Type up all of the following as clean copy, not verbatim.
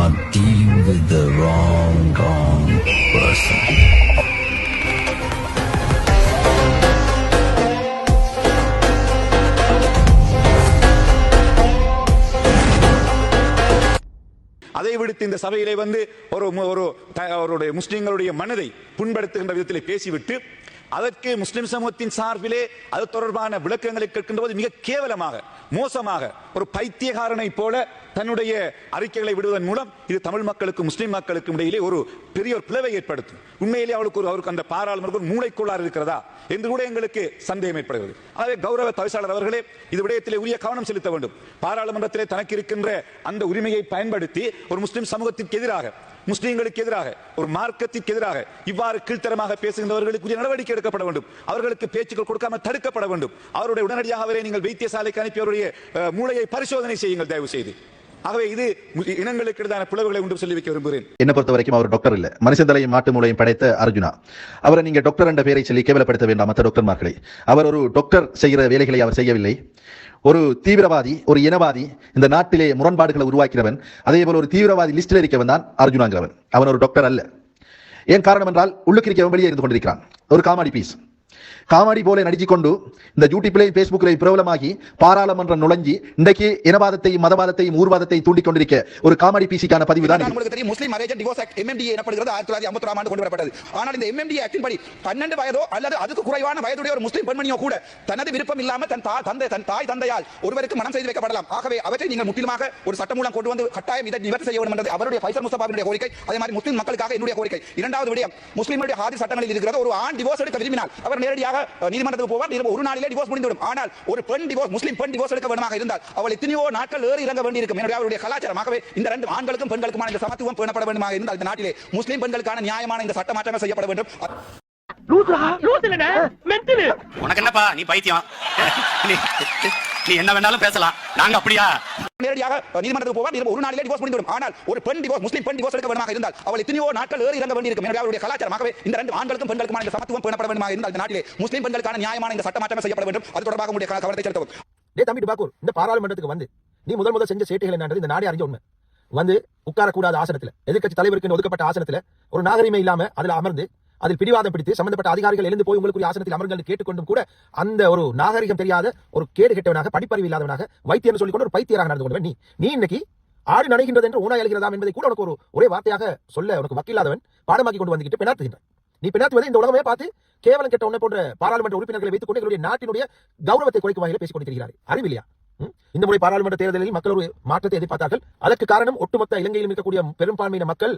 are dealing with the wrong person. அதை விடுத்து இந்த சபையிலே வந்து ஒரு முஸ்லிம்களுடைய மனதை புண்படுத்துகின்ற விதத்தில் பேசிவிட்டு அதற்கு முஸ்லிம் சமூகத்தின் சார்பிலே அது தொடர்பான விளக்கங்களை கேட்கின்ற போது மிக கேவலமாக மோசமாக ஒரு பைத்தியகாரனை போல தன்னுடைய அறிக்கைகளை விடுவதன் மூலம் இது தமிழ் மக்களுக்கும் முஸ்லிம் மக்களுக்கும் இடையிலே ஒரு பெரிய ஒரு பிளவை ஏற்படுத்தும். உண்மையிலே அவருக்கு அந்த பாராளுமன்ற மூளைக்குள்ளார் இருக்கிறதா என்று கூட எங்களுக்கு சந்தேகம் ஏற்படுகிறது. ஆகவே கௌரவ தவிசாளர் அவர்களே இது விடயத்திலே உரிய கவனம் செலுத்த வேண்டும். பாராளுமன்றத்திலே தனக்கு இருக்கின்ற அந்த உரிமையை பயன்படுத்தி ஒரு முஸ்லிம் சமூகத்திற்கு எதிராக, முஸ்லிம்களுக்கு எதிராக, ஒரு மார்க்கத்திற்கு எதிராக இவ்வாறு கீழ்த்தரமாக பேசுகின்றவர்களுக்கு நடவடிக்கை எடுக்கப்பட வேண்டும். அவர்களுக்கு பேச்சுக்கள் கொடுக்காமல் தடுக்கப்பட வேண்டும். அவருடைய உடனடியாகவே நீங்கள் வைத்தியசாலைக்கு அனுப்பி அவருடைய மூளையை பரிசோதனை செய்யுங்கள் தயவு செய்து. ஆகவே இது இனங்களுக்கு எதிரான பிளவுகளை உண்டு சொல்லி வைக்க விரும்புகிறேன். என்ன பொறுத்த வரைக்கும் அவர் டாக்டர் இல்ல, மனுஷ தலையும் மாட்டு மூளையும் படைத்த அர்ஜுனா. அவரை நீங்க டாக்டர் என்ற பெயரை சொல்லி கேவலப்படுத்த வேண்டாம் மற்ற டாக்டர்மார்களை. அவர் ஒரு டாக்டர் செய்கிற வேலைகளை அவர் செய்யவில்லை. ஒரு தீவிரவாதி, ஒரு இனவாதி, இந்த நாட்டிலே முரண்பாடுகளை உருவாக்கிறவன், அதே போல ஒரு தீவிரவாதி லிஸ்டில் இருக்கவன் தான் அர்ஜுனாங்கிறவன். அவன் ஒரு டாக்டர் அல்ல. ஏன் காரணம் என்றால் உள்ளுக்கு இருக்கவன் வெளியே இருந்து கொண்டிருக்கிறான். ஒரு காமெடி பீஸ், காமெடி போல நடிச்சுக்கொண்டு இந்த யூடியூப்லையும் பேஸ்புக்லையும் பிரபலமாகி பாராளுமன்றம் நுழைஞ்சி இன்றைக்கு இனவாதத்தையும் மதவாதத்தையும் ஊர்வாதத்தையும் தூண்டிக் கொண்டிருக்க ஒரு காமெடி பீசிக்கான பதிவு தான். உங்களுக்கு தெரியும், முஸ்லிம் marriage and divorce act MMDA எனப்படுகிறது 1950 ஆண்டு கொண்டு வரப்பட்டது. ஆனால் இந்த MMDA ஆக்டின் படி 12 வயதோ அல்லது அதுக்கு குறைவான வயதுடைய ஒரு முஸ்லிம் பெண்மணியோ கூட தனது விருப்பம் இல்லாமல் தன் தாய் தந்தையால் ஒருவருக்கு மனம் செய்து வைக்கப்படலாம். ஆகவே அவற்றை நீங்கள் முற்றிலுமாக ஒரு சட்ட மூலம் கொண்டு வந்து கட்டாயம் இதை நிவர்த்தி செய்ய வேண்டும் என்றது அவருடைய ஃபைசல் முஸ்தபாவினுடைய கோரிக்கை. அதே மாதிரி முஸ்லிம் மக்களுக்காக என்னுடைய கோரிக்கை. இரண்டாவது விடயம், முஸ்லிம்களுடைய ஹாதி சட்டங்களில் இருக்கிறது ஒரு ஆண் டிவோர்ஸ் எடுக்க விரும்பினால் அவர் நேரடியாக நீதிமன்றத்துக்கு போவார். ஒரு நாளிலே டிவோர்ஸ் முடிந்துவிடும். ஆனால் ஒரு பெண் டிவோர்ஸ், முஸ்லிம் பெண் டிவோர்ஸ் எடுக்க வேண்டுமாக இருந்தால் அவள் எத்தனையோ நாட்கள் ஏறி இறங்க வேண்டியிருக்கும். எனவே அவருடைய கலாச்சாரமாகவே இந்த ரெண்டு ஆண்களுக்கும் பெண்களுக்குமான இந்த சமத்துவம் பேணப்பட வேண்டுமாக இருந்தால் இந்த நாட்டிலே முஸ்லிம் பெண்களுக்கான நியாயமான இந்த சட்ட மாற்றங்கள் செய்யப்பட வேண்டும். உனக்கு என்னப்பா, நீ பைத்தியம், நீ என்ன வேணாலும் பேசலாம், நாங்க அப்படியா? நேரடியாக நீதிமன்றத்துக்கு போவார். ஒரு நாளிலே டிவோர்ஸ் முடிந்துவிடும். ஆனால் ஒரு பெண் டிவோர்ஸ், முஸ்லிம் பெண் டிவோர்ஸ் எடுக்க வேண்டுமாக இருந்தால் அவள் எத்தனையோ நாட்கள் ஏறி இறங்க வேண்டியிருக்கும். எனவே அவருடைய கலாச்சாரமாகவே இந்த ரெண்டு ஆண்களுக்கும் பெண்களுக்குமான இந்த சமத்துவம் பேணப்பட வேண்டுமாக இருந்தால் இந்த நாட்டிலே முஸ்லிம் பெண்களுக்கான நியாயமான இந்த சட்ட மாற்றங்கள் செய்யப்பட வேண்டும். அது தொடர்பாக உங்களுடைய கவனத்தை செலுத்தவும். டேய் தம்பி பாக்கூர், இந்த பாராளுமன்றத்துக்கு வந்து நீ முதல் செஞ்ச சேட்டைகள் என்னன்றது இந்த நாடே அறிஞ்ச உண்மை. வந்து உட்காரக்கூடாத ஆசனத்துல, எதிர்க்கட்சி தலைவருக்கு ஒதுக்கப்பட்ட ஆசனத்துல ஒரு நாகரிகமே இல்லாம அதுல அமர்ந்து அதில் பிடிவாதம் பிடித்து சம்பந்தப்பட்ட அதிகாரிகள் எழுந்து போய் உங்களுக்கு ஆசனத்தில் அமர்ந்து கேட்டுக்கொண்டும் கூட அந்த ஒரு நாகரிகம் தெரியாத ஒரு கேடு கெட்டவனாக, படிப்பறிவு இல்லாதவனாக, வைத்தியர் சொல்லிக்கொண்டு ஒரு பைத்தியராக நடந்து கொண்டவன் நீ இன்னைக்கு ஆடு நடைகின்றது என்று ஊனா எழுகிறதாம் என்பதை கூட உனக்கு ஒரே வார்த்தையாக சொல்ல உனக்கு வக்கில்லாதவன் பாடமாக்கி கொண்டு வந்துகிட்டு பெணாத்துகின்றான். நீ பெணாத்துவதை இந்த உலகமே பார்த்து கேவலம் கெட்ட உன்னை போன்ற பாராளுமன்ற உறுப்பினர்களை வைத்துக் கொண்டு எங்களுடைய நாட்டினுடைய கௌரவத்தை குறைக்கும் வகையில் பேசிக் கொண்டிருக்கிறார். அறிவில்லையா? இந்த முறை பாராளுமன்ற தேர்தலில் மக்கள் ஒரு மாற்றத்தை எதிர்பார்த்தார்கள். அதற்கு காரணம் ஒட்டுமொத்த இலங்கையில் இருக்கக்கூடிய பெரும்பான்மையான மக்கள்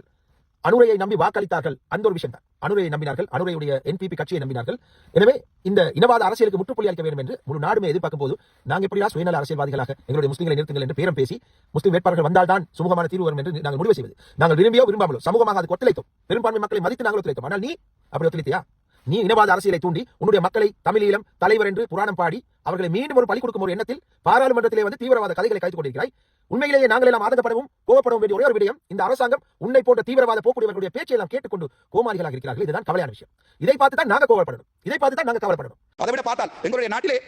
அனுரையை நம்பி வாக்களித்தார்கள். அந்த ஒரு விஷயம் தான். அனுரையை நம்பினார்கள், அனுரையுடைய NPP கட்சியை நம்பினார்கள். எனவே இந்த இனவாத அரசியலுக்கு முற்றுப்புள்ளி அளிக்க வேண்டும் என்று முழு நாடுமே எதிர்பார்க்கும் போது நாங்கள் எப்படியா சுயநல அரசியல்வாதிகளாக எங்களுடைய முஸ்லிம்களை நிறுத்துங்கள் என்று பேரம் பேசி முஸ்லிம் வேட்பாளர்கள் வந்தால்தான் சுமூகமான தீர்வு வரும் என்று நாங்கள் முடிவு செய்வது. நாங்கள் விரும்பியோ விரும்பாமலோ சமூகமாக அது ஒத்துழைத்தோம். பெரும்பான்மை மக்களை மதித்து நாங்கள் ஒத்துழைத்தோம். ஆனால் நீ அப்படி ஒத்துழைத்தியா? நீ இனவாத அரசியலை தூண்டி உன்னுடைய மக்களை தமிழீழம் தலைவர் என்று புராணம் பாடி அவர்களை மீண்டும் ஒரு பலி கொடுக்கும் ஒரு எண்ணத்தில் பாராளுமன்றத்திலே வந்து தீவிரவாத கதைகளை கைத்துக் கொண்டிருக்கிறாய். உண்மையிலேயே நாங்கள் எல்லாம் ஆதங்கப்படவும் கோபப்படவும் வேண்டிய ஒரே ஒரு விடயம், இந்த அரசாங்கம் உன்னை போன்ற தீவிரவாத போக்கூடியவர்களுடைய பேச்சை எல்லாம் கேட்டுக்கொண்டு கோமாளிகளாக இருக்கிறார்கள். இதுதான் கவலையான விஷயம். இதை பார்த்து தான் நாங்கள் கோபப்படணும், இதை பார்த்து தான் நாங்கள் கவலைப்படணும். அதை விட பார்த்தால் எங்களுடைய நாட்டிலே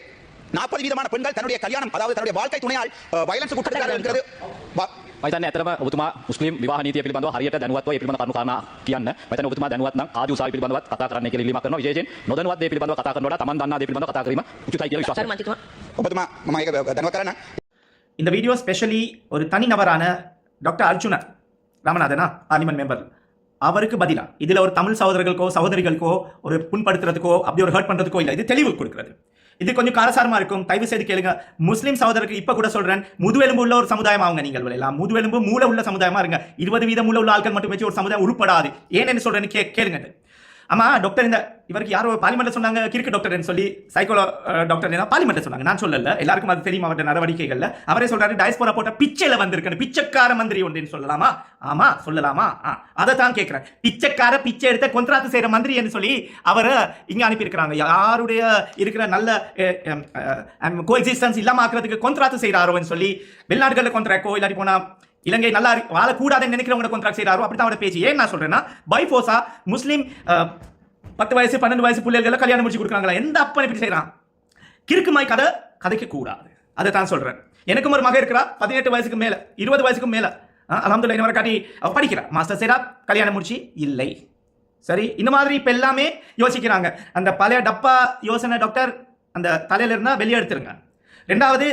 40% பெண்கள் தன்னுடைய கல்யாணம், அதாவது தன்னுடைய வாழ்க்கை துணையால் வயலன்ஸ் குற்றச்சாட்டு. මයිතන්න ඇතරම ඔබතුමා මුස්ලිම් විවාහ නීතිය පිළිබඳව හරියට දැනුවත්ව ඒ පිළිබඳ කරුණු කාරණා කියන්න. මයිතන්න ඔබතුමා දැනුවත් නම් ආදී උසාවි පිළිබඳවත් කතා කරන්න කියලා ඉල්ලීමක් කරනවා. විශේෂයෙන් නොදැනුවත් දේ පිළිබඳව කතා කරනකොට තමන් දන්නා දේ පිළිබඳව කතා කිරීම උචිතයි කියලා විශ්වාස කරනවා. ඔබතුමා මම ඒක දැනුවත් කරන්න. இந்த வீடியோ ஸ்பெஷலி ஒரு தனிநபரான டாக்டர் அர்ஜுனா ராமநாதனா பார்லிமெண்ட் மெம்பர் அவருக்கு பதிலா இதுல ஒரு தமிழ் சகோதரர்களுக்கோ சகோதரிகளுக்கோ ஒரு புண்படுத்துறதுக்கோ அப்படி ஒரு ஹர்ட் பண்றதுக்கோ இல்லை. இது தெளிவு கொடுக்கிறது. இது கொஞ்சம் காரசாரமா இருக்கும். தயவு செய்து கேளுங்க. முஸ்லீம் சகோதரருக்கு இப்ப கூட சொல்றேன், முதுவெலும்பு உள்ள ஒரு சமுதாயம் அவங்க நீங்கள் எல்லாம் முதுவெலும்பு மூளை உள்ள சமுதாயமா இருங்க. 20% மூளை உள்ள ஆட்கள் மட்டும் வச்சு ஒரு சமுதாயம் உருப்படாது. ஏன்னு சொல்றேன்னு கேளுங்க. ஆமா டாக்டர், இந்த இவருக்கு யாரோ பார்லிமெண்ட் சொன்னாங்க கிறுக்கு டாக்டர் சொல்லி, சைக்கோலோ டாக்டர் பார்லிமெண்ட் சொன்னாங்க. நான் சொல்லல, எல்லாருக்கும் அது தெரியும் அவருடைய நடவடிக்கைகள்ல. அவரே சொல்றாரு டயஸ்போரா போட்ட பிச்சையில வந்திருக்கு, பிச்சைக்கார மந்திரி ஒன்றுன்னு சொல்லலாமா? ஆமா சொல்லலாமா? அதை தான் கேட்கிறேன். பிச்சைக்கார பிச்சை எடுத்த கொntராத்து செய்யற மந்திரி என்று சொல்லி அவரை இங்க அனுப்பியிருக்கிறாங்க. யாருடைய இருக்கிற நல்ல கோஎக்ஸிஸ்டன்ஸ் இல்லாம ஆக்குறதுக்கு கொntராத்து செய்யறாரோன்னு சொல்லி வெளிநாடுகளில் கொntராக்கோ இல்லாட்டி போனா இலங்கை நல்லா வாழக்கூடாதுன்னு நினைக்கிறவங்க கொntராக்ட் செய்யறாரோ அப்படித்தான் அவரை பேச்சு. ஏன் நான் சொல்றேன்னா, பைஃபோசா முஸ்லீம் 10 வயசு 12 வயசு பிள்ளைகளை கல்யாணம் முடிச்சு கொடுக்குறாங்களா? எந்த அப்பன் இப்படி செய்யறான்? கிறுக்குமாய் கதைக்க கூடாது. அதை தான் சொல்றேன். எனக்கும் ஒரு மகன் இருக்கிறா, 18 வயசுக்கு மேல 20 வயசுக்கு மேல அல்ஹம்துலில்லாஹ் இன்னவரை காட்டி அவ படிக்கிறா மாஸ்டர் செய்றா கல்யாணம் முடிச்சு இல்லை. சரி இந்த மாதிரி இப்போ எல்லாமே யோசிக்கிறாங்க. அந்த பழைய டப்பா யோசனை டாக்டர் அந்த தலையில இருந்தா வெளியே எடுத்துருங்க. ரெண்டாவது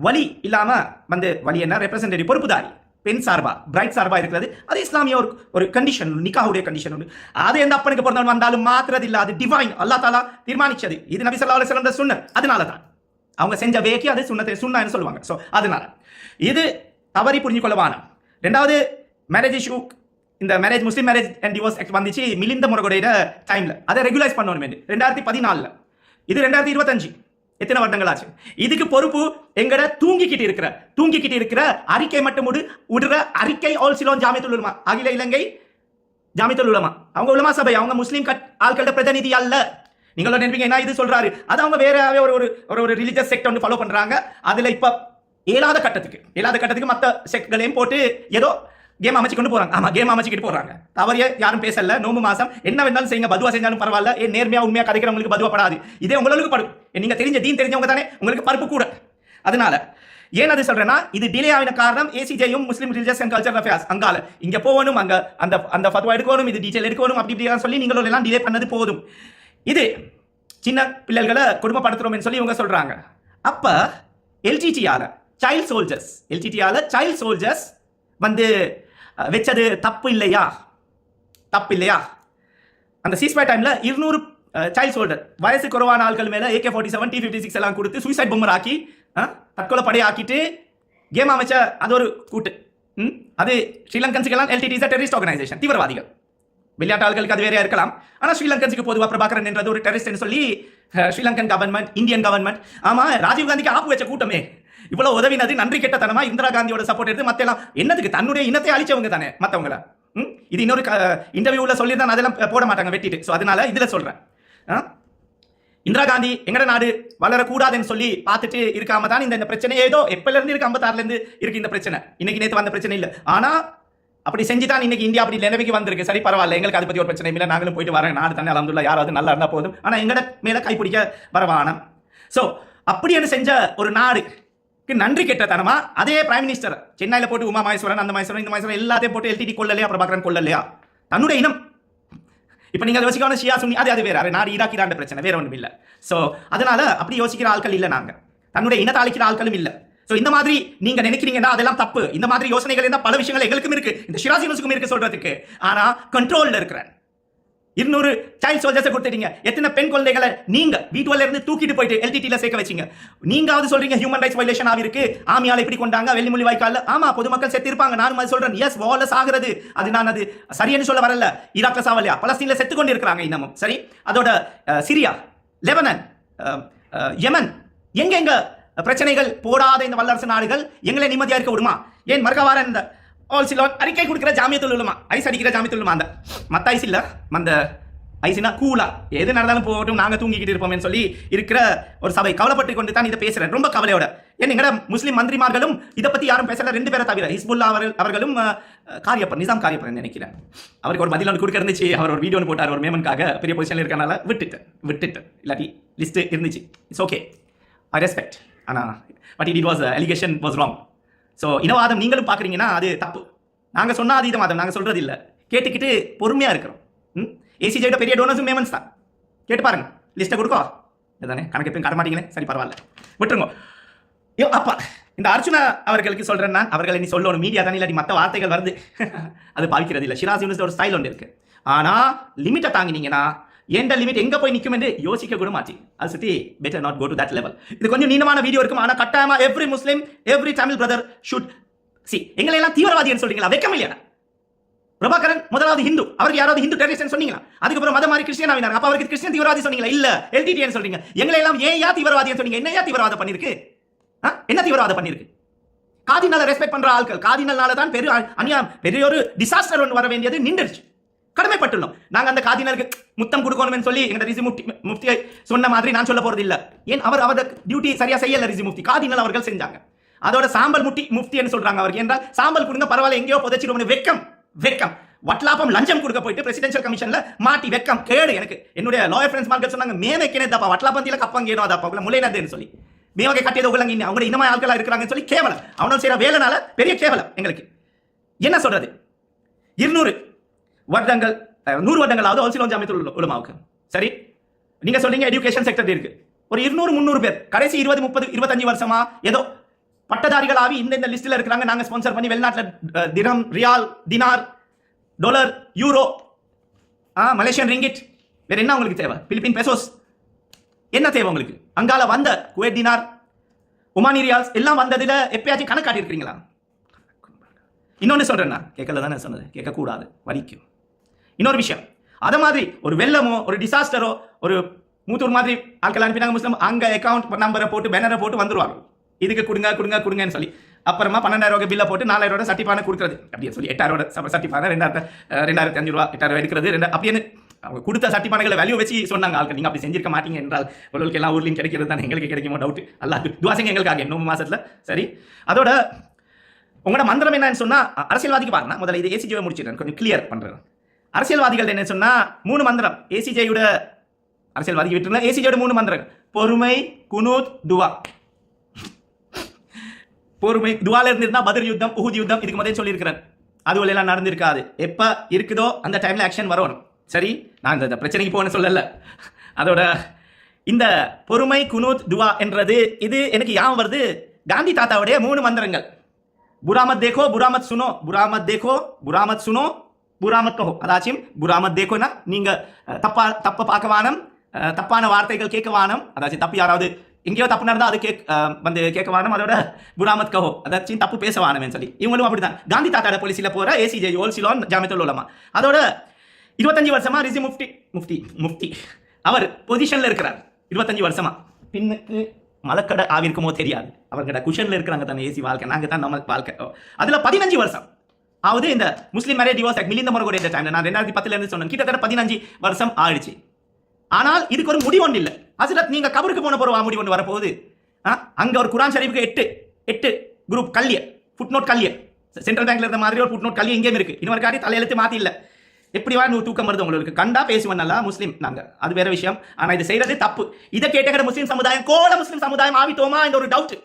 வலி இல்லாம வந்து வலி என்ன ரெப்ரசன்டேட்டிவ் பொறுப்புதாரி பெண் சார்பா பிரைட் சார்பா இருக்கிறது அது இஸ்லாமிய ஒரு கண்டிஷன் நிக்காவுடைய கண்டிஷன் உண்டு. அது எந்த அப்பனுக்கு பிறந்தவன் வந்தாலும் மாத்துறது இல்ல, அது டிவைன் அல்லாஹ் தஆலா தீர்மானிச்சது. இது நபி ஸல்லல்லாஹு அலைஹி வஸல்லம் சுன்னத். அதனால தான் அவங்க செஞ்ச வேக்கி அது சுன்னன்னு சொல்லுவாங்க. ஸோ அதனால இது தவறி புரிஞ்சு கொள்ளவான. ரெண்டாவது மேரேஜ் இஷ்யூ இந்த marriage Muslim marriage and divorce act வந்துச்சு மிலிந்த முறையோட டைம்ல அதை ரெகுலைஸ் பண்ணணும் 2014. இது 2025 எத்தனை வருடங்கள் ஆச்சு. இதுக்கு பொறுப்பு எங்கட தூங்கிக்கிட்டு இருக்கிற அறிக்கை மட்டும் விடுற அறிக்கை ஆல் சிலோன் ஜாமியத்துல் உலமா அகில இலங்கை ஜாமியத்துல் உலமா அவங்க உலமா சபை அவங்க முஸ்லீம் ஆட்களோட பிரதிநிதி அல்ல. நீங்களும் நினைப்பீங்க என்ன இது சொல்றாரு, அது அவங்க வேற ஒரு ரிலிஜியஸ் செக்ட் ஒன்று ஃபாலோ பண்றாங்க. அதுல இப்ப ஏழாத கட்டத்துக்கு மற்ற செக்ட்களையும் போட்டு ஏதோ கேம் அமைச்சு கொண்டு போறாங்க. ஆமா கேம் அமைச்சுக்கிட்டு போறாங்க. தவறிய யாரும் பேசல. நோம்பு மாசம் என்ன வேணாலும் செய்யுங்க, பதுவா செஞ்சாலும் பரவாயில்ல. நேர்மையா உண்மையா கதைக்கிறவங்களுக்கு பதுவா படாது. இதே உங்களுக்கு படும். நீங்க தெரிஞ்சவங்க தானே உங்களுக்கு பருப்பு கூட. அதனால ஏன் அது சொல்றேன்னா இது டிலே ஆகின காரணம் ஏசிஜேயும் முஸ்லீம் ரிலிஜியஸ் அண்ட் கல்ச்சரல் அஃபேர்ஸ் அங்கால இங்க போகணும், அங்க அந்த ஃபத்வா எடுக்கணும், இது டீடைல் எடுக்கணும், அப்படி சொல்லி நீங்களும் எல்லாம் டிலே பண்ணது போதும். இது சின்ன பிள்ளைகளை கொடுமைப்படுத்துறோம்னு சொல்லி இவங்க சொல்றாங்க. அப்ப எல்டிடிஆல சைல்ட் சோல்ஜர்ஸ் வந்து வச்சது தப்பு இல்லையா? அந்த சீஸ்ஃபயர் டைம்ல 200 சைல்ட் சோல்டர் வயசு குறைவான ஆட்கள் மேல AK-47 T-56 எல்லாம் கொடுத்து சூசைட் பொம்மர் ஆக்கி தற்கொலை படையாக்கிட்டு கேம் அமைச்ச அது ஒரு கூட்டு. அது ஸ்ரீலங்கன்ஸுக்கெல்லாம் LTTE டெரரிஸ்ட் ஆர்கனைசேஷன், தீவிரவாதிகள். வெளிநாட்டு ஆட்களுக்கு அது வேறையா இருக்கலாம். ஆனால் ஸ்ரீலங்கன்ஸுக்கு பொதுவாக பிரபாகரன் என்றது ஒரு டெரரிஸ்ட் சொல்லி ஸ்ரீலங்கன் கவர்மெண்ட் இந்தியன் கவர்மெண்ட் ஆமா ராஜீவ் காந்திக்கு ஆப்பு வச்ச கூட்டமே இவ்வளவு உதவினது நன்றி கெட்டத்தனமா இந்திரா காந்தியோட சப்போர்ட் எடுத்து மத்த எல்லாம் என்னதுக்கு தன்னுடைய இனத்தை அழிச்சவங்க தானே மத்தவங்கள. இது இன்னொரு இன்டர்வியூல சொல்லியிருந்தா அதெல்லாம் போட மாட்டாங்க வெட்டிட்டு. ஸோ அதனால இதுல சொல்றேன், இந்திரா காந்தி எங்கட நாடு வளரக்கூடாதுன்னு சொல்லி பார்த்துட்டு இருக்காம தான் இந்த பிரச்சனை ஏதோ எப்பல இருந்து இருக்கு 56ல இருந்து இருக்கு இந்த பிரச்சனை. இன்னைக்கு நேற்று வந்த பிரச்சனை இல்லை. ஆனா அப்படி செஞ்சுதான் இன்னைக்கு இந்தியா அப்படி நிலைமைக்கு வந்திருக்கு. சரி பரவாயில்ல, எங்களுக்கு அதை பத்தி ஒரு பிரச்சனை இல்லை, நாங்களும் போயிட்டு வரேன், நாடு தானே அல்ஹம்துலில்லாஹ் யாராவது நல்லா இருந்தா போதும். ஆனா எங்கட மேல கைப்பிடிக்க வரவானம். ஸோ அப்படி என்ன செஞ்ச ஒரு நாடு நன்றி கெட்டத்தனமா அதே பிரைம் மினிஸ்டர் சென்னையில போட்டு உமா மகேஸ்வரன் அந்த மகேஸ்வரன் இந்த மகேஸ்வரன் எல்லாத்தையும் போட்டு LTT கொள்ளலையா பிரபாகரன் கொள்ளலையா தன்னுடைய இனம். இப்ப நீங்க யோசிக்கணும் ஷியா சுன்னி அது வேற நாடு ஈராக் ஈரான் பிரச்சனை வேற ஒன்றும் இல்ல. சோ அதனால அப்படி யோசிக்கிற ஆட்கள் இல்ல, நாங்க தன்னுடைய இனத்தை அழிக்கிற ஆட்களும் இல்ல. சோ இந்த மாதிரி நீங்க நினைக்கிறீங்கன்னா அதெல்லாம் தப்பு. இந்த மாதிரி யோசனைகள் இருந்தா பல விஷயங்கள் எங்களுக்கும் இருக்கு, இந்த ஷிராஸ் யூனிவர்சிட்டிக்கும் இருக்கு சொல்றதுக்கு. ஆனா கண்ட்ரோல்ல இருக்கிறேன். 200 சைல்ட் சோல்ஜர்ஸ் கொடுத்துட்டீங்க. எத்தனை பெண் குழந்தைகளை நீங்க வீட்டுல இருந்து தூக்கிட்டு போயிட்டு LTTல சேர்க்க வச்சீங்க. நீங்காவது சொல்றீங்க ஹியூமன் ரைட்ஸ் வயலேஷன் ஆகிருக்கு, ஆமியால இப்படி கொண்டாங்க, வெள்ளிமொழி வாய்க்கால. ஆமா பொதுமக்கள் செத்து இருப்பாங்க, நானும் அது சொல்றேன். எஸ் வார்லஸ் ஆகிறது, அது நான் அது சரின்னு சொல்ல வரல. ஈராக்ல சாவலையா, பலஸ்தீன்ல செத்து கொண்டு இருக்கிறாங்க இன்னமும். சரி அதோட சிரியா, லெபனான், யமன் எங்க பிரச்சனைகள் போடாத இந்த வல்லரசு நாடுகள் எங்களை நிம்மதியா இருக்க விடுமா? ஏன் மறுக்கவார இந்த ஆல் சிலோன் அறிக்கை கொடுக்கிற ஜாமியத்துல் உலமா ஐஸ் அடிக்கிற ஜாமியத்துல் உலமா அந்த மத்த ஐஸ் இல்ல அந்த ஐஸ்னா கூலா எது நடந்தாலும் போகட்டும் நாங்க தூங்கிக்கிட்டு இருப்போம்னு சொல்லி இருக்கிற ஒரு சபை கவலைப்பட்டு கொண்டு தான் இதை பேசுறேன் ரொம்ப கவலையோட. ஏன் எங்கட முஸ்லிம் மந்திரிமார்களும் இதை பத்தி யாரும் பேசல. 2 பேரை தவிர ஹிஸ்புல்லா அவர்களும் காரியப்பன் நிசாம் காரியப்பன் நினைக்கிறேன். அவருக்கு ஒரு பதில் ஒன்று கொடுக்க இருந்துச்சு. அவர் ஒரு வீடியோ போட்டார் ஒரு மேமனுக்காக, பெரிய பொசிஷன்ல இருக்கனால விட்டுட்டு இல்லாட்டி லிஸ்ட் இருந்துச்சு. It's okay, I respect. ஆனா but it was allegation was wrong. So இனவாதம் நீங்களும் பார்க்குறீங்கன்னா அது தப்பு. நாங்கள் சொன்னால் அது இதவாதம், நாங்கள் சொல்கிறது இல்லை. கேட்டுக்கிட்டு பொறுமையாக இருக்கிறோம். ஏசிஜேட பெரிய டோனர்ஸும் மேமன்ஸ் தான். கேட்டு பாருங்க, லிஸ்ட்டை கொடுக்கோ இதுதானே கணக்கு எப்பயும் காட்ட மாட்டீங்களே. சரி பரவாயில்ல விட்டுருங்க. அப்பா இந்த அர்ச்சுனா அவர்களுக்கு சொல்கிறேன்னா அவர்களை நீ சொல்லணும், மீடியா தானே இல்லாட்டி மற்ற வார்த்தைகள் வருது அது பாவிக்கிறது இல்லை. ஷிராஸ் யூனிவர்சிட்டி ஒரு ஸ்டைல் ஒன்று இருக்குது. ஆனால் லிமிட்டை தாங்கினீங்கன்னா எந்த லிமிட் எங்க போய் நிற்கும் என்று யோசிக்க கூட மாட்டி. அது சுற்றி better not go to that level. இது கொஞ்சம் நீளமான வீடியோ இருக்கும். ஆனால் கட்டாயமா every Muslim every Tamil brother should see. எங்களை எல்லாம் தீவிரவாதின்னு சொல்றீங்களா? வெக்கம் இல்லையா? பிரபாகரன் முதலாவது ஹிந்து, அவருக்கு யாராவது ஹிந்து டெரரிஸ்ட் சொன்னீங்களா? அதுக்கப்புறம் மத மாதிரி கிறிஸ்டியன் ஆவினார், அப்ப அவருக்கு கிறிஸ்டியன் தீவிரவாதி சொன்னீங்களா? இல்ல LTT சொல்றீங்க. எங்களை எல்லாம் ஏன் தீவிரவாதின்னு சொன்னீங்க? என்ன தீவிரவாதம் பண்ணிருக்கு? என்ன தீவிரவாதம் பண்ணிருக்கு? காதினால ரெஸ்பெக்ட் பண்ற ஆட்கள், காதினால தான் பெரிய ஒரு டிசாஸ்டர் ஒன்று வர வேண்டியது நின்றுச்சு. கடமைப்பட்டுள்ளோம் நாங்க அந்த காதினருக்கு முத்தம் கொடுக்கணும்னு சொல்லி எங்க ரிசி முஃப்தி சொன்ன மாதிரி நான் சொல்ல போறது இல்ல. ஏன் அவரோட டியூட்டி சரியா செய்யல ரிசி முஃப்தி, காதினல் அவர்கள் செஞ்சாங்க. அதோட சாம்பல் முஃப்தின்னு சொல்றாங்க அவருக்கு. என்றால் சாம்பல் கொடுங்க பரவாயில்ல, எங்கேயோ புதைச்சிடும். வெக்கம் வட்லாப்பம் லஞ்சம் கொடுக்க போயிட்டு பிரசிடென்ஷியல் கமிஷன்ல மாட்டி வெக்கம் கேடு. எனக்கு என்னுடைய லாயர் ஃப்ரெண்ட்ஸ் மார்க்கெட் சொன்னாங்க மேனக்கேனே தப்பா வட்லாப்பந்தியில கப்பங்கேனோ அதப்பா முல்லைனதேன்னு சொல்லி மேவகை கட்டியது உங்களங்க அவங்க இனமாய் ஆட்களா இருக்கிறாங்கன்னு சொல்லி கேவலம். அவனால் செய்யற வேலைனால பெரிய கேவலம் எங்களுக்கு. என்ன சொல்றது 200 வருடங்கள் 100 வருடங்களாவது அல்சிலோன் ஜாமியத்துல் உலமாவுக்கு. சரி, நீங்க சொல்றீங்க எஜுகேஷன் செக்டர் இருக்கு ஒரு 200-300 பேர் கடைசி 20-30-25 வருஷமா ஏதோ பட்டதாரிகளாவி இந்த லிஸ்ட்ல இருக்கிறாங்க. நாங்க ஸ்பான்சர் பண்ணி வெளிநாட்டில் தினம், riyal, dinar, dollar, euro, Malaysian ringgit, வேற என்ன உங்களுக்கு தேவை? பிலிப்பின் பெசோஸ் என்ன தேவை உங்களுக்கு? அங்கால வந்த குவைத் தினார், ஒமானி ரியால்ஸ் எல்லாம் வந்ததுல எப்பயாச்சும் கணக்காட்டி இருக்கிறீங்களா? இன்னொன்னு சொல்றேன், நான் கேட்கல தானே சொன்னது, கேட்கக்கூடாது, வலிக்கும். இன்னொரு விஷயம், அத மாதிரி ஒரு வெள்ளமோ ஒரு டிசாஸ்டரோ ஒரு மூத்தூர் மாதிரி ஆட்கள் அனுப்பினாங்க முஸ்லிம், அங்க அக்கௌண்ட் நம்பரை போட்டு பேனரை போட்டு வந்துருவாங்க, இதுக்கு கொடுங்க கொடுங்க கொடுங்கன்னு சொல்லி. அப்புறமா 12,000 பில்லை போட்டு 4,000 சட்டிப்பானை கொடுக்குறது அப்படின்னு சொல்லி 8,000 சட்டிப்பானை 2,500 ரூபா 8,000 எடுக்கிறது அப்படின்னு அவங்க கொடுத்த சட்டிப்பானைகளை வேல்யூ வச்சு சொன்னாங்க ஆட்கள். நீங்க அப்படி செஞ்சிருக்க மாட்டீங்க என்றால் உங்களுக்கு எல்லாம் ஊர்லையும் கிடைக்கிறது தானே, எங்களுக்கு கிடைக்குமோ டவுட். அல்லாஹ் துவாசங்க எங்களுக்காக இன்னும் மாசத்துல. சரி, அதோட உங்களோட மந்திரம் என்னன்னு சொன்னா, அரசியல்வாதிக்கு பாருங்க, முதல்ல இது ஏசிஜியை முடிச்சிடுறேன், கொஞ்சம் கிளியர் பண்றேன். அரசியல்வாதிகள் என்ன சொன்னா 3 மந்திரம், ஏசிஜியோட அரசியல்வாதி விட்டுருங்க, ஏசிஜியோட 3 மந்திரம்: பொறுமை, குனூத், துவா. பொறுமை, துவால இருந்திருந்தா பத்ர் யுத்தம், உஹுத் யுத்தம் இதுக்கு முதல்ல சொல்லியிருக்கிறேன், அதுவரை எல்லாம் நடந்திருக்காது. எப்ப இருக்குதோ அந்த டைம்ல ஆக்ஷன் வரணும். சரி, நான் இந்த பிரச்சனைக்கு போன சொல்லல. அதோட இந்த பொறுமை, குனூத், துவா என்றது இது எனக்கு யாம் வருது காந்தி தாத்தாவுடைய 3 மந்திரங்கள். புராமத் தேக்கோ, புராமத் சுனோ, புராமத் தேக்கோ, புராமத் சுனோ, புராமத் கஹோ. அதாச்சும் புராமத் தேக்கோனா நீங்க தப்ப பார்க்க வானம், தப்பான வார்த்தைகள் கேட்க வானம், அதாச்சும் தப்பு யாராவது எங்கேயோ தப்பு நடந்தா அது கேட்க வானம், அதோட புராமத் கஹோ அதாச்சும் தப்பு பேச வானம்னு சொல்லி. இவங்களும் அப்படிதான் காந்தி தாத்தாட பாலிசியில போற ஏசிஜே ஓல்சிலோன் ஜாமியத்துல் உலமா. அதோட 25 வருஷமா ரிசி முஃப்தி அவர் பொசிஷன்ல இருக்கிறார். 25 வருஷமா பின்னுக்கு மலக்கடை ஆவிருக்குமோ தெரியாது, அவர்கிட்ட குஷன்ல இருக்கிறாங்க தானே ஏசி வாழ்க்கை, நாங்க தான் நம்ம வாழ்க்கை. அதுல 15 வருஷம் ஆகுது இந்த முஸ்லீம் மேரேஜ் டிவோர்ஸ் ஆக்ட் மிலிந்த முறை டைம்ல நான் 2010 இருந்து சொன்னேன், கிட்டத்தட்ட 15 வருஷம் ஆயிடுச்சு. ஆனால் இதுக்கு ஒரு முடிவு ஒன்று இல்லை. ஹஸ்ரத் நீங்க கபருக்கு போன போற முடிவு ஒன்று வரப்போகுது. அங்க ஒரு குரான் ஷரீஃபுக்கு 8 குரூப் கல்லிய ஃபுட்நோட் கல்லிய சென்ட்ரல் பேங்க்ல இருந்த மாதிரி ஒரு ஃபுட்நோட் கல்லிய இங்கேயும் இருக்கு. இன்னொரு காட்டி தலையெழுத்து மாத்தி இல்லை. எப்படி வா தூக்கம் வருது உங்களுக்கு? கண்டா பேசுவேன் நல்லா முஸ்லீம் நாங்க, அது வேற விஷயம். ஆனா இது செய்யறது தப்பு. இதை கேட்ட முஸ்லீம் சமுதாயம் கோல முஸ்லீம் சமுதாயம் ஆவித்தோமா என்ற ஒரு டவுட்.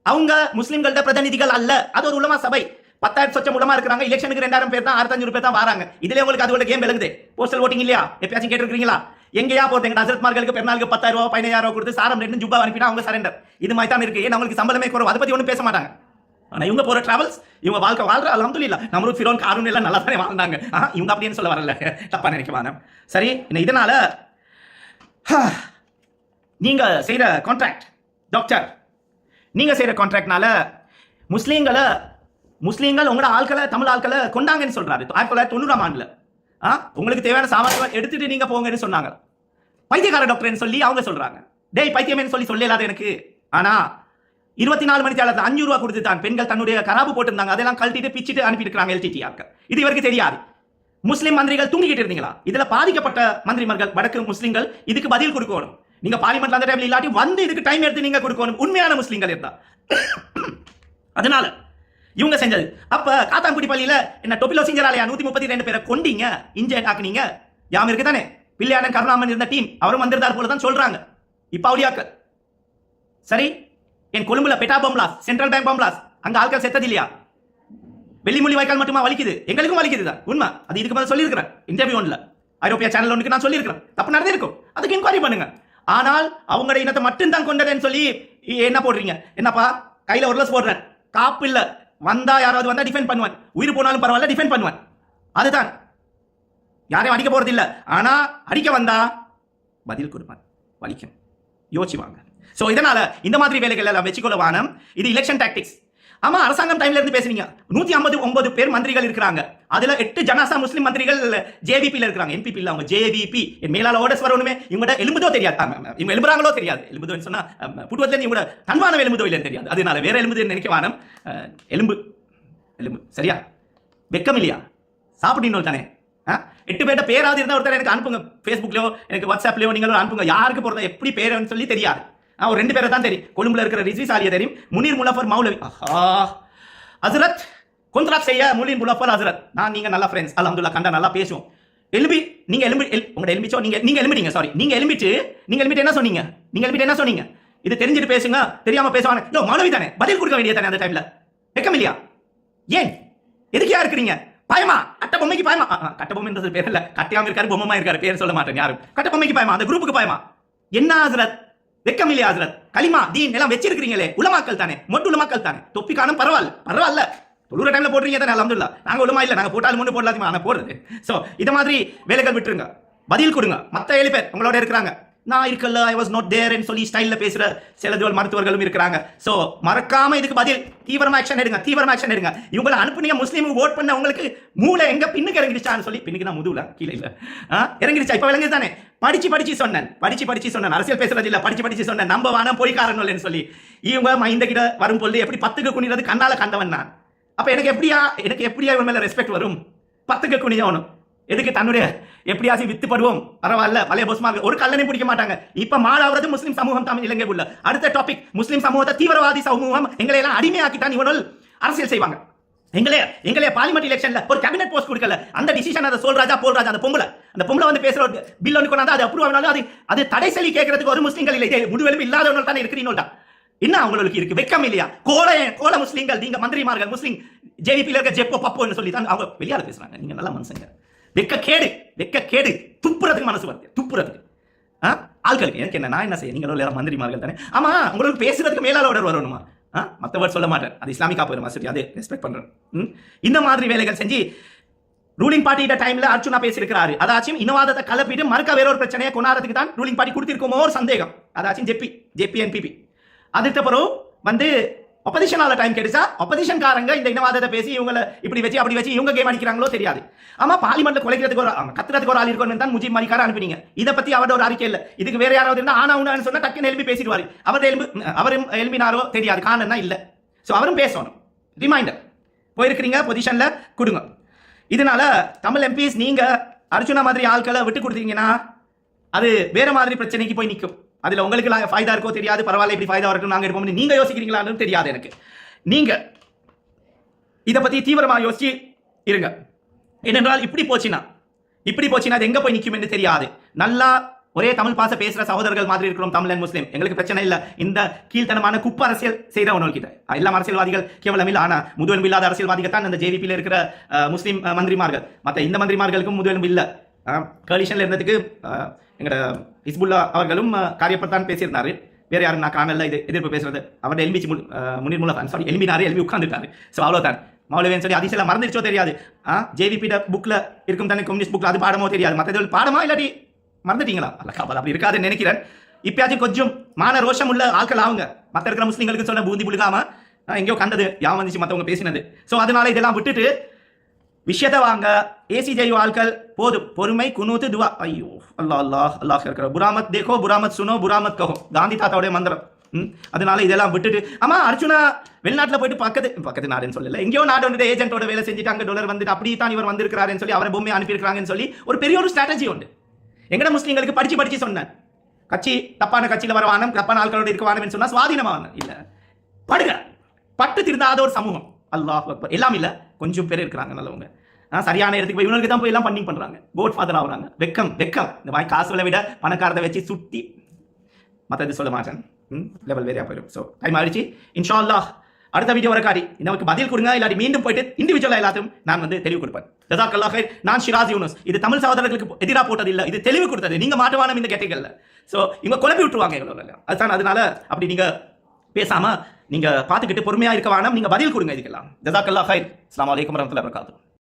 அவங்க முஸ்லீம்களோட பிரதிநிதிகள் அல்ல, அது ஒரு உலமா சபை. 10,000 சொச்சம் உலமா இருக்காங்க, எலெக்ஷனுக்கு 2,000 பேர் தான், 6,500 பேர் தான் வராங்க. இதுல உங்களுக்கு அது கேம் விளங்குது. போஸ்டல் ஓட்டிங் இல்லையா? எப்பயாச்சும் கேட்டிருக்கீங்களா? எங்கேயா போறீங்க? ஹஸ்ரத்மார்களுக்கு பெருநாளுக்கு 10,000 ரூபாய் 15,000 ரூபாய் கொடுத்து சாரம் 2 ஜுப்பா அனுப்பினா அவங்க சரண்டர். இது மாதிரி தான் இருக்கு. ஏன்னா அவங்களுக்கு சம்பளமே குறைவு, அதை பத்தி ஒன்றும் பேச மாட்டாங்க. ஆனா இவங்க போற டிராவல்ஸ், இவங்க வாழ்க்கை வாழ்ற அல்ஹம்துலில்லாஹ், நம்ரூத் ஃபிரௌன் காரூன் எல்லாம் நல்லா தானே வாழ்ந்தாங்க. இவங்க அப்படின்னு சொல்ல வரல, தப்பா நினைக்க வேணாம். சரி, இதனால நீங்க செய்யற கான்ட்ராக்ட் டாக்டர், நீங்க செய்யற கான்ட்ராக்ட்னால முஸ்லீம்கள் உங்களோட ஆட்களை, தமிழ் ஆட்களை கொண்டாங்கன்னு சொல்றாரு. 1990ஆம் ஆண்டுல உங்களுக்கு தேவையான சாமான்கள் எடுத்துட்டு நீங்க போங்கன்னு சொன்னாங்க. பைத்தியக்கார டாக்டர்னு சொல்லி அவங்க சொல்றாங்க. டேய் பைத்தியமேன்னு சொல்லலாது எனக்கு. ஆனா 24 மணி நேரத்தில் 5 ரூபா கொடுத்து தான் பெண்கள் தன்னுடைய கராபு போட்டிருந்தாங்க, அதெல்லாம் கழட்டிட்டு பிச்சுட்டு அனுப்பியிருக்காங்க எல்டிடி ஆட்கள். இது இவருக்கு தெரியாது. முஸ்லிம் மந்திரிகள் தூங்கிக்கிட்டு இருந்தீங்களா? இதுல பாதிக்கப்பட்ட மந்திரிமார்கள் வடக்கு முஸ்லிம்கள் இதுக்கு பதில் கொடுக்கணும். நீங்க பார்லிமெண்ட்ல அந்த டைம்ல இல்லாட்டி வந்து இதுக்கு டைம் எடுத்து நீங்க கொடுக்கணும், உண்மையான முஸ்லிம்கள் இருந்தா. அதனால இவங்க செஞ்சது. அப்ப காத்தாங்குடி பள்ளியில என்ன டொபிலோ சிங்கராலயா 132 பேரை கொண்டீங்க, இன்ஜெக்ட் ஆக்குனீங்க. யாம் இருக்கு தானே, பிள்ளையாடன் கருணாமன் இருந்த டீம் அவரும் வந்திருந்தார் போல தான் சொல்றாங்க. இப்ப அவளியாக்கள் சரி, என் கொழும்புல பெட்டா பம்ப்ளாஸ், சென்ட்ரல் பேங்க் பம்ப்ளாஸ், அங்க ஆட்கள் செத்தது இல்லையா? வெள்ளிமொழி வாய்க்கால் மட்டுமா வலிக்குது? எங்களுக்கும் வலிக்குது தான் உண்மை. அது இதுக்கு மேல சொல்லியிருக்கிறேன் இன்டர்வியூ ஒன்ல, ஐரோப்பிய சேனல் ஒன்றுக்கு நான் சொல்லியிருக்கிறேன். தப்பு நடந்திருக்கும், அதுக்கு இன்கொயரி பண்ணுங்க. ஆனால் அவங்களோட இனத்தை மட்டும் தான் கொண்டதுன்னு சொல்லி என்ன போடுறீங்க? என்னப்பா கையில ஒரு லஸ் போடுறேன், காப்பு இல்ல, வந்தா யாராவது வந்தா டிஃபெண்ட் பண்ணுவேன், உயிர் போனாலும் பரவாயில்ல டிஃபெண்ட் பண்ணுவேன். அதுதான், யாரையும் அடிக்க போறது இல்ல. ஆனா அடிக்க வந்தா பதில் கொடுப்பேன், வலிக்கும், யோசிச்சுவாங்க. சோ இதனால இந்த மாதிரி வேலைகள் எல்லாம் வச்சுக்கொள்ள வானம். இது எலெக்ஷன் டாக்டிக்ஸ். ஆமா, அரசாங்கம் டைம்ல இருந்து பேசுறீங்க. 159 பேர் மந்திரிகள் இருக்கிறாங்க. அதுல 8 ஜனாசா முஸ்லிம் மந்திரிகள் ஜேவிபில இருக்காங்க, என்பிபி இல்ல, அவங்க ஜேவிபி. என் மேலால ஓடஸ் வரணுமே, இவங்க எலும்புதோ தெரியாது, இவங்க எலும்புறாங்களோ தெரியாது. எலும்புதோன்னு சொன்னா புட்டுவத்துல இவங்க தன்மான எலும்புதோ இல்லைன்னு தெரியாது. அதனால வேற எலும்புது நினைக்க வானம். எலும்பு சரியா? வெக்கம் இல்லையா? சாப்பிட்டீங்க தானே. 8 பேர்ட்ட பேராது இருந்தா ஒருத்தர் எனக்கு அனுப்புங்க, ஃபேஸ்புக்லயோ எனக்கு வாட்ஸ்அப்லயோ நீங்களும் அனுப்புங்க. யாருக்கு போறதா எப்படி பேருன்னு சொல்லி தெரியாது. ஒரு 2 பேரை தான் தெரியும். கொழும்புல இருக்கிற ரிஸ்வி சாலியா தெரியும், முனீர் முலஃபர் மௌலவி. ஹஸ்ரத் கான்ட்ராக்ட் செய்ய முனீர் முலஃபர் ஹஸ்ரத், நான் நீங்க நல்ல ஃப்ரெண்ட்ஸ், அல்ஹம்துலில்லாஹ், கண்டா நல்லா பேசுவோம். நீங்க உங்க எலும்பிச்சோ, நீங்க எலும்பிட்டீங்க, சாரி, நீங்க எலும்பிட்டு என்ன சொன்னீங்க? நீங்க எலும்பிட்டு என்ன சொன்னீங்க? இது தெரிஞ்சிட்டு பேசுங்க, தெரியாம பேசுவாங்க. மௌலவி தானே, பதில் கொடுக்க வேண்டியது தானே அந்த டைம்ல. வெக்கம் இல்லையா? ஏன் எதுக்கியா இருக்கிறீங்க? பயமா? கட்ட பொம்மைக்கு பயமா? கட்ட பொம்மைன்றது பேர் இல்ல, கட்டையாம இருக்காரு, பொம்மை இருக்காரு, பேர் சொல்ல மாட்டேன் யாரும். கட்ட பொம்மைக்கு பயமா? அந்த குரூப்புக்கு பயமா? என்ன ஹஸ்ரத்? வெக்கம் இல்லையா ஹஸ்ரத்? கலிமா தீன் எல்லாம் வச்சிருக்கீங்களே, உலமாக்கள் தானே, மொட்டு உலமாக்கள் தானே, தொப்பி காணும் பரவாயில்ல. தொழுற டைம்ல போடுறீங்க தானே, அல்ஹம்துலில்லாஹ். நாங்க உலமா இல்ல, நாங்க போட்டாலும் முன்னு போடலாமா, ஆனா போடுறது. சோ இது மாதிரி வேலைகள் விட்டுருங்க, பதில் கொடுங்க. மத்த 7 பேர் உங்களோட இருக்கிறாங்க, நான் இருக்கல, ஐ வாஸ் நாட் தேர்ன்னு சொல்லி ஸ்டைல்ல பேசுற சில மருத்துவர்களும் இருக்கிறாங்க. சோ மறக்காம இதுக்கு பதில் தீவிரமா ஆக்ஷன் எடுங்க. இவங்களை அனுப்புனீங்க, முஸ்லீமுக்கு ஓட் பண்ண உங்களுக்கு மூளை எங்க பின்னுக்கு இறங்கிடுச்சான்னு சொல்லி, பின்னுக்கு நான் முதுகுல கீழே இல்ல இறங்கிடுச்சா? இப்ப விளங்குது தானே? படிச்சு சொன்னேன், அரசியல் பேசுறது இல்ல, படிச்சு சொன்னேன், நம்ப வானம் பொய்க்காரன் இல்லைன்னு சொல்லி. இவங்க மைந்த கிட்ட வரும் பொழுது எப்படி 10க்கு குனிறது கண்ணால கண்டவன் நான். அப்ப எனக்கு எப்படியா இவன் மேல ரெஸ்பெக்ட் வரும்? 10க்கு குனியவனும் எதுக்கு தன்னுடைய எப்படியாச்சும் வித்துப்படுவோம், பரவாயில்ல, பழைய போஸ்மாக ஒரு கல்லனை பிடிக்க மாட்டாங்க. இப்ப மாறாவது முஸ்லிம் சமூகம் தமிழ் இலங்கை உள்ள அடுத்த டாபிக், முஸ்லிம் சமூகத்தை தீவிரவாதி சமூகம் எங்களை எல்லாம் அடிமையாக்கித்தான் இவர்கள் அரசியல் செய்வாங்க. எங்களே பார்லிமெண்ட் எலெக்ஷன்ல ஒரு கேபினட் போஸ்ட் கொடுக்கல, அந்த டிசிஷன் அதை போல்ராஜா அந்த பொம்பளை வந்து பேசுற பில் ஒன்று கொண்டாந்து அது அப்ரூவ் ஆனாலும் அது தடை சொல்லி கேட்கறதுக்கு ஒரு முஸ்லிம்கள் இல்லை, முடிவெலும் இல்லாதவங்க தானே இருக்கிறீங்களா? என்ன அவங்களுக்கு இருக்கு? வெக்கம் இல்லையா? கோல முஸ்லிம்கள் நீங்க, மந்திரிமார்கள் முஸ்லிம் ஜேவிபியில் இருக்க ஜெப்போ பப்போன்னு சொல்லி தான் அவங்க வெளியால பேசுறாங்க. நீங்க நல்ல மனுஷங்க. வெக்க கேடு துப்புறதுக்கு மனசு வருது, துப்புறதுக்கு ஆட்களுக்கு. எனக்கு என்ன, நான் என்ன செய்ய? நீங்களும் மந்திரிமார்கள் தானே. ஆமா, உங்களுக்கு பேசுறதுக்கு மேலால ஆர்டர் வரணுமா? மற்ற வேர்ட் சொல்ல மாட்டேன், அது இஸ்லாமிக்கா போயிடும், சரி, அது ரெஸ்பெக்ட் பண்றேன். இந்த மாதிரி வேலைகள் செஞ்சு ரூலிங் பார்ட்டியோட டைம்ல அர்ச்சுனா பேசியிருக்கிறாரு. அதாச்சும் இனவாதத்தை கலப்பிட்டு மறுக்க வேற ஒரு பிரச்சனையை கொண்டாடுறதுக்கு தான் ரூலிங் பார்ட்டி கொடுத்திருக்கோமோ ஒரு சந்தேகம். அதாச்சும் ஜெபி என்பிபி அதுக்கு அப்புறம் வந்து ஒப்போசிஷனால டைம் கிடைச்சா ஒப்போசிஷன்காரங்க இந்த இனவாதத்தை பேசி இவங்களை இப்படி வச்சு அப்படி வச்சு இவங்க கேம் அடிக்கிறாங்களோ தெரியாது. ஆமா, பார்லிமெண்ட்ல குலைக்கிறதுக்கு ஒரு கத்துறதுக்கு ஒரு ஆள் இருக்கணும் தான் முஜிப் மரிக்கார அனுப்பினீங்க. இதை பத்தி அவரோட ஒரு அறிக்கை இல்லை. இதுக்கு வேற யாராவது இருந்தா ஆனா உண்டான்னு சொன்னா டக்குன்னு எழுப்பி பேசிடுவாரு. அவரும் எழுப்பினாரோ தெரியாது, காரணம் தான் இல்லை. ஸோ அவரும் பேசணும். ரிமைண்டர் போயிருக்கிறீங்க, பொசிஷன்ல கொடுங்க. இதனால தமிழ் எம்பிஸ் நீங்க அர்ஜுனா மாதிரி ஆட்களை விட்டு கொடுத்தீங்கன்னா அது வேற மாதிரி பிரச்சனைக்கு போய் நிற்கும். அதுல உங்களுக்கு ஃபைதா இருக்கோ தெரியாது, பரவாயில்ல இப்படி ஃபைதா வரட்டும் நாங்க இருப்போம் நீங்க யோசிக்கிறீங்களான்னு தெரியாது எனக்கு. நீங்க இதை பத்தி தீவிரமா யோசிச்சு இருங்க. ஏனென்றால் இப்படி போச்சுன்னா அது எங்க போய் நிற்கும் என்று தெரியாது. நல்லா ஒரே தமிழ் பாச பேசுற சகோதரர்கள் மாதிரி இருக்கிறோம் தமிழ் அண்ட் முஸ்லீம், எங்களுக்கு பிரச்சனை இல்லை. இந்த கீழ்த்தனமான குப்ப அரசியல் செய்யறவனோட எல்லாம் அரசியல்வாதிகள் கேவலம் இல்லை. ஆனா முதுவெலும்பு இல்லாத அரசியல்வாதிகள் தான் இந்த ஜேவிபியில் இருக்கிற முஸ்லீம் மந்திரிமார்கள். மற்ற இந்த மந்திரிமார்களுக்கும் முதுவெலும்பு இல்லை. கோலிஷன்ல இருந்ததுக்கு எங்கட ஹிஸ்புல்லா அவர்களும் காரியப்பட்டான் பேசியிருந்தாரு. வேற யாரும் நான் காணல இது எதிர்ப்பு பேசுறது. அவருடைய LP Munir Mulla sorry LP உட்கார்ந்துட்டாரு. ஸோ அவ்வளோதான். மௌலவின்னு சொல்லி அதிசயம் மறந்துச்சோ தெரியாது. ஜேவிபிட புக்ல இருக்கும் தானே, கம்யூனிஸ்ட் புக்ல, அது பாடமோ தெரியாது. மற்ற பாடமா இல்லாட்டி மறந்துட்டீங்களா? அல்ல காவல் அப்படி இருக்காதுன்னு நினைக்கிறேன். இப்பயாச்சும் கொஞ்சம் மான ரோஷம் உள்ள ஆட்கள் ஆகுங்க. மற்ற இருக்கிற முஸ்லீம்களுக்கு சொன்ன பூந்தி புழுகாம எங்கேயோ கண்டது யாவும் வந்துச்சு மற்றவங்க பேசினது. ஸோ அதனால இதெல்லாம் விட்டுட்டு விஷயத்தை வாங்க. ஏசிஜேயு ஆட்கள் போதும், பொறுமை, குனூத்து, துவா. ஐயோ அல்லாஹ் இருக்கிற புராமத் தேகோ, புராமத் சுனோ, புராமத் கஹோ, காந்தி தாத்தாவுடைய மந்திரம். அதனால இதெல்லாம் விட்டுட்டு, ஆமா அர்ஜுனா வெளிநாட்டுல போயிட்டு பக்கத்து நாடுன்னு சொல்லல, எங்கேயோ நாடு வந்துட்டு ஏஜென்ட்டோட வேலை செஞ்சுட்டு அங்க டாலர் வந்துட்டு அப்படி தான் இவர் வந்திருக்கிறாருன்னு சொல்லி அவரை பொம்மை அனுப்பியிருக்காங்கன்னு சொல்லி ஒரு பெரிய ஒரு ஸ்ட்ராட்டஜி உண்டு. எங்கட முஸ்லீம்களுக்கு படிச்சு சொன்னேன், கட்சி தப்பான கட்சியில வர வானம், தப்பான ஆட்களோட இருக்க வானம் சொன்னா சுவாதீனமான இல்ல, படுக பட்டு திருந்தாத ஒரு சமூகம். அல்லாஹ் அக்பர். எல்லாம் இல்ல, கொஞ்சம் பேர் இருக்கிறாங்க நல்லவங்க. சரியான இடத்துக்கு போய் இவங்களுக்கு தான் போய் எல்லாம் பண்ணி பண்றாங்க, கோட் ஃபாதர் ஆகுறாங்க. வெக்கம் இந்த மாதிரி காசுகளை விட பணக்காரத்தை வச்சு சுட்டி மற்றது சொல்ல மாட்டேன், லெவல் வேறையா போயிடும். ஸோ டைம் ஆயிடுச்சு. இன்ஷா அல்லாஹ் அடுத்த வீடியோ வரக்காடி நமக்கு பதில் கொடுங்க, இல்லாட்டி மீண்டும் போயிட்டு இண்டிவிஜுவலா எல்லாத்தையும் நான் வந்து தெளிவு கொடுப்பேன். ஜஸாக்கல்லாஹ் கைர். நான் ஷிராஸ் யூனுஸ். இது தமிழ் சகோதரர்களுக்கு எதிராக போட்டது இல்லை, இது தெளிவு கொடுத்தது. நீங்க மாட்டுவானம் இந்த கேட்டீங்கல்ல. ஸோ இவங்க குழப்பி விட்டுருவாங்க எவ்வளோ. அதுதான், அதனால அப்படி நீங்க பேசாம நீங்க பார்த்துக்கிட்டு பொறுமையா இருக்க வேணாம், நீங்க பதில் கொடுங்க இதுக்கெல்லாம். ஜஸாக்கல்லாஹ் கைர். அஸ்ஸலாமு அலைக்கும் வரஹ்மத்துல்லாஹி வபரகாத்துஹு.